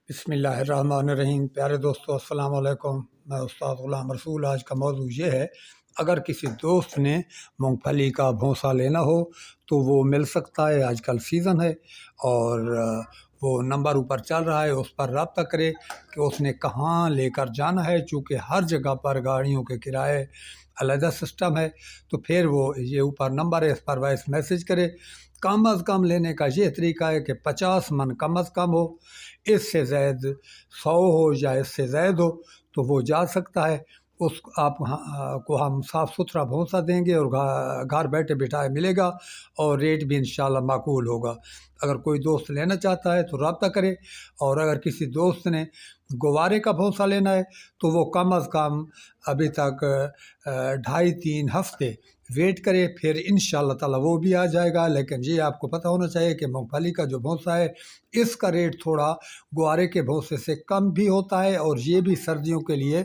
بسم اللہ الرحمن الرحیم۔ پیارے دوستو السلام علیکم، میں استاد غلام رسول۔ آج کا موضوع یہ ہے، اگر کسی دوست نے مونگ پھلی کا بھونسا لینا ہو تو وہ مل سکتا ہے۔ آج کل سیزن ہے اور وہ نمبر اوپر چل رہا ہے، اس پر رابطہ کرے کہ اس نے کہاں لے کر جانا ہے۔ چونکہ ہر جگہ پر گاڑیوں کے کرائے علیحدہ سسٹم ہے، تو پھر وہ یہ اوپر نمبر ہے، اس پر وائس میسیج کرے۔ کم از کم لینے کا یہ طریقہ ہے کہ 50 من کم از کم ہو، اس سے زائد 100 ہو یا اس سے زائد ہو تو وہ جا سکتا ہے۔ اس آپ کو ہم صاف ستھرا بھونسا دیں گے اور گھر بیٹھے بٹھائے ملے گا، اور ریٹ بھی انشاءاللہ معقول ہوگا۔ اگر کوئی دوست لینا چاہتا ہے تو رابطہ کرے، اور اگر کسی دوست نے گوارے کا بھونسا لینا ہے تو وہ کم از کم ابھی تک 2.5-3 ہفتے ویٹ کرے، پھر انشاءاللہ تعالی وہ بھی آ جائے گا۔ لیکن یہ آپ کو پتہ ہونا چاہیے کہ مونگ پھلی کا جو بھونسا ہے اس کا ریٹ تھوڑا گوارے کے بھونسے سے کم بھی ہوتا ہے، اور یہ بھی سردیوں کے لیے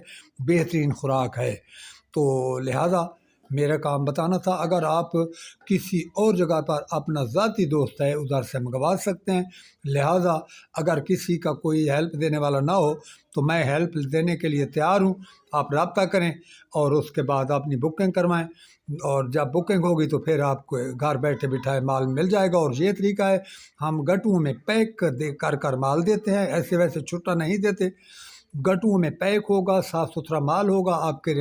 بہترین خوراک ہے۔ تو لہٰذا میرا کام بتانا تھا۔ اگر آپ کسی اور جگہ پر اپنا ذاتی دوست ہے ادھر سے منگوا سکتے ہیں، لہٰذا اگر کسی کا کوئی ہیلپ دینے والا نہ ہو تو میں ہیلپ دینے کے لیے تیار ہوں۔ آپ رابطہ کریں اور اس کے بعد اپنی بکنگ کروائیں، اور جب بکنگ ہوگی تو پھر آپ کو گھر بیٹھے بٹھائے مال مل جائے گا۔ اور یہ طریقہ ہے، ہم گٹوں میں پیک کر مال دیتے ہیں، ایسے ویسے چھٹا نہیں دیتے۔ گٹوں میں پیک ہوگا، صاف ستھرا مال ہوگا، آپ کے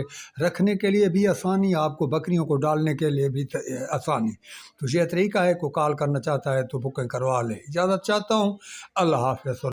رکھنے کے لیے بھی آسانی، آپ کو بکریوں کو ڈالنے کے لیے بھی آسانی۔ تو یہ طریقہ ہے، کو کال کرنا چاہتا ہے تو بکنگ کروا لے۔ اجازت چاہتا ہوں، اللہ حافظ۔